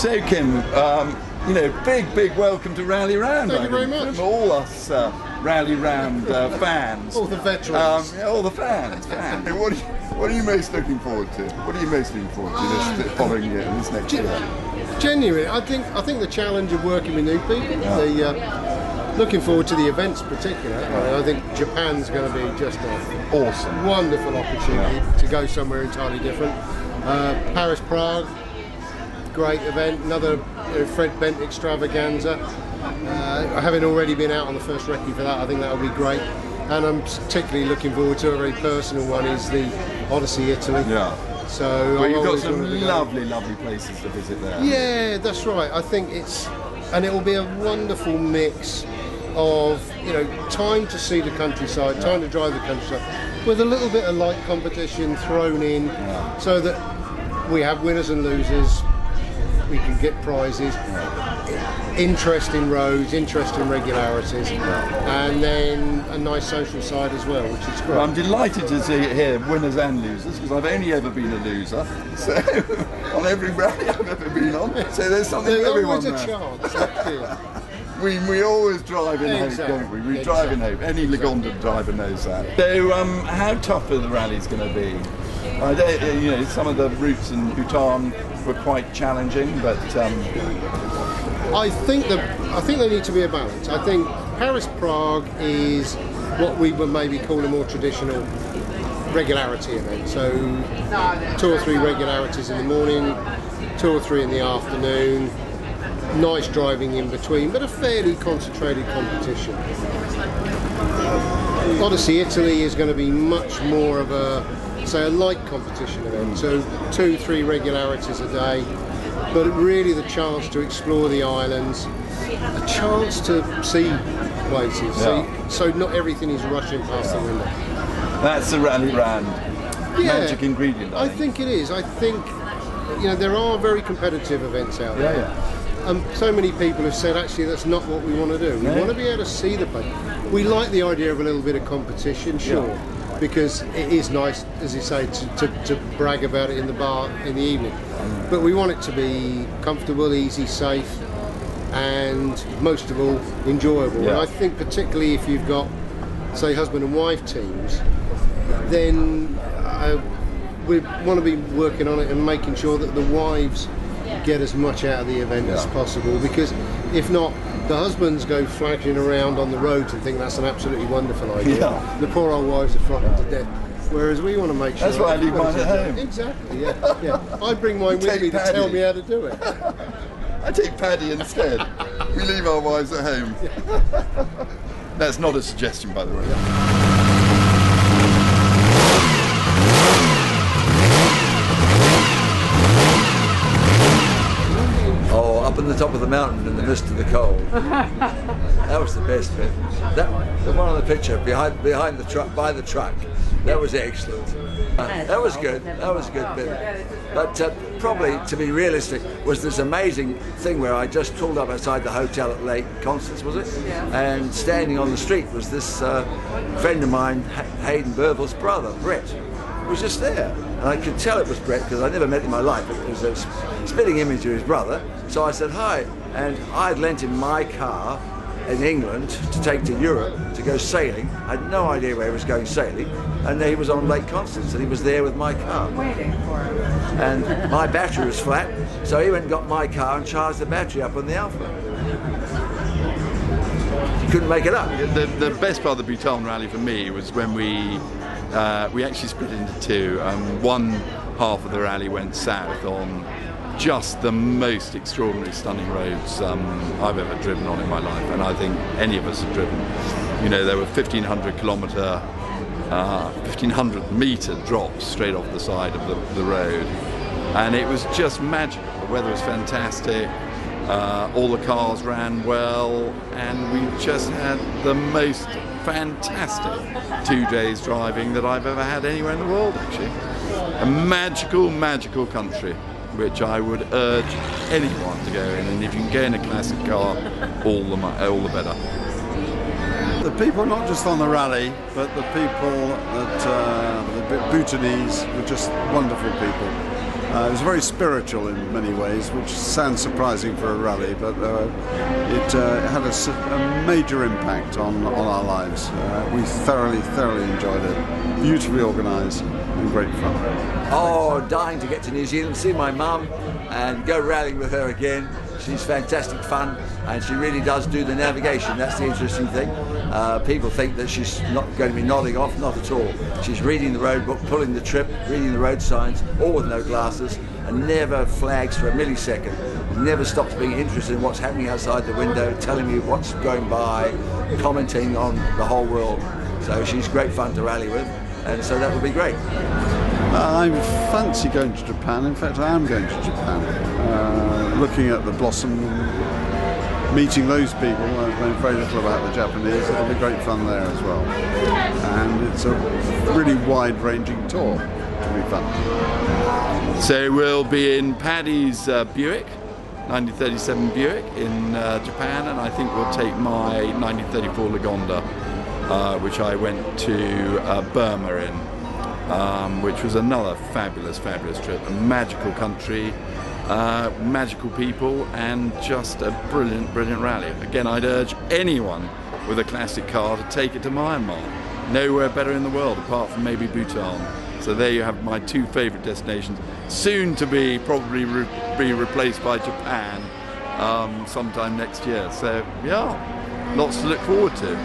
So Kim, you know, big welcome to Rally Round. Thank you very much. From all us Rally Round fans. All the veterans. Yeah, all the fans. What are you most looking forward to? What are you most looking forward to this following year, this next year? Genuinely, I think the challenge of working with new people, looking forward to the events in particular. I think Japan's going to be just an awesome, wonderful opportunity to go somewhere entirely different. Paris, Prague, great event, another Fred Bent extravaganza. Having already been out on the first recce for that, I think that will be great. And I'm particularly looking forward to a very personal one, is the Odyssey, Italy. Yeah. So well, you've got some lovely places to visit there. Yeah, that's right. I think and it will be a wonderful mix of, you know, time to see the countryside, time to drive the countryside, with a little bit of light competition thrown in, so that we have winners and losers, we can get prizes, interesting roads, interesting regularities, and then a nice social side as well, which is great. Well, I'm delighted to see here winners and losers, because I've only ever been a loser, so on every rally I've ever been on. So there's something for everyone. There's always a chance. We always drive in hope, don't we? We drive in hope. Any Lagonda driver knows that. So, how tough are the rallies going to be? I don't, you know, some of the routes in Bhutan were quite challenging, but I think there needs to be a balance. I think Paris Prague is what we would maybe call a more traditional regularity event. So 2 or 3 regularities in the morning, 2 or 3 in the afternoon. Nice driving in between, but a fairly concentrated competition. Odyssey Italy is going to be much more of a light competition event, so 2-3 regularities a day, but really the chance to explore the islands, a chance to see places, so not everything is rushing past the window. That's the Rally Round magic ingredient. I think it is. I think, you know, there are very competitive events out there. So many people have said, actually, that's not what we want to do. We want to be able to see the place. We like the idea of a little bit of competition, sure, because it is nice, as you say, to brag about it in the bar in the evening. But we want it to be comfortable, easy, safe, and most of all, enjoyable. And I think particularly if you've got, say, husband and wife teams, then we want to be working on it and making sure that the wives get as much out of the event as possible, because if not, the husbands go flashing around on the roads and think that's an absolutely wonderful idea. The poor old wives are frightened to death. Whereas we want to make sure... That's why I leave mine at home. Exactly, I bring mine with me to tell me how to do it. I take Paddy instead. We leave our wives at home. That's not a suggestion, by the way. Up on the top of the mountain in the mist of the cold. That was the best bit. The one on the picture behind the truck, by the truck. That was excellent. That was good. That was a good bit. But probably, to be realistic, was this amazing thing where I just pulled up outside the hotel at Lake Constance, was it? And standing on the street was this friend of mine, Hayden Burville's brother, Brett. He was just there. And I could tell it was Brett because I never met him in my life, but it was a spitting image of his brother. So I said hi, and I'd lent him my car in England to take to Europe to go sailing. I had no idea where he was going sailing, and he was on Lake Constance, and he was there with my car. Waiting for him. And my battery was flat, so he went and got my car and charged the battery up on the Alpha. He couldn't make it up. The best part of the Bhutan rally for me was when we actually split into 2. One half of the rally went south on just the most extraordinary, stunning roads I've ever driven on in my life, and I think any of us have driven. You know, there were 1,500 metre drops straight off the side of the road, and it was just magical. The weather was fantastic. All the cars ran well, and we just had the most fantastic 2 days driving that I've ever had anywhere in the world, actually. A magical country, which I would urge anyone to go in, and if you can go in a classic car, all the better. The people, not just on the rally, but the people that the Bhutanese were just wonderful people. It was very spiritual in many ways, which sounds surprising for a rally, but it had a major impact on our lives. We thoroughly enjoyed it. Beautifully organised and great fun. Oh, dying to get to New Zealand, see my mum and go rallying with her again. She's fantastic fun, and she really does do the navigation. That's the interesting thing. People think that she's not going to be nodding off, not at all. She's reading the road book, pulling the trip, reading the road signs, all with no glasses, and never flags for a millisecond. Never stops being interested in what's happening outside the window, telling you what's going by, commenting on the whole world. So she's great fun to rally with, and so that would be great. I fancy going to Japan. In fact, I am going to Japan. Looking at the Blossom, meeting those people. I've known very little about the Japanese. It'll be great fun there as well. And it's a really wide-ranging tour. It'll be fun. So we'll be in Paddy's Buick, 1937 Buick in Japan, and I think we'll take my 1934 Lagonda, which I went to Burma in. Which was another fabulous trip, a magical country, magical people, and just a brilliant rally. Again, I'd urge anyone with a classic car to take it to Myanmar. Nowhere better in the world apart from maybe Bhutan. So there you have my two favourite destinations, soon to be probably be replaced by Japan sometime next year. So yeah, lots to look forward to.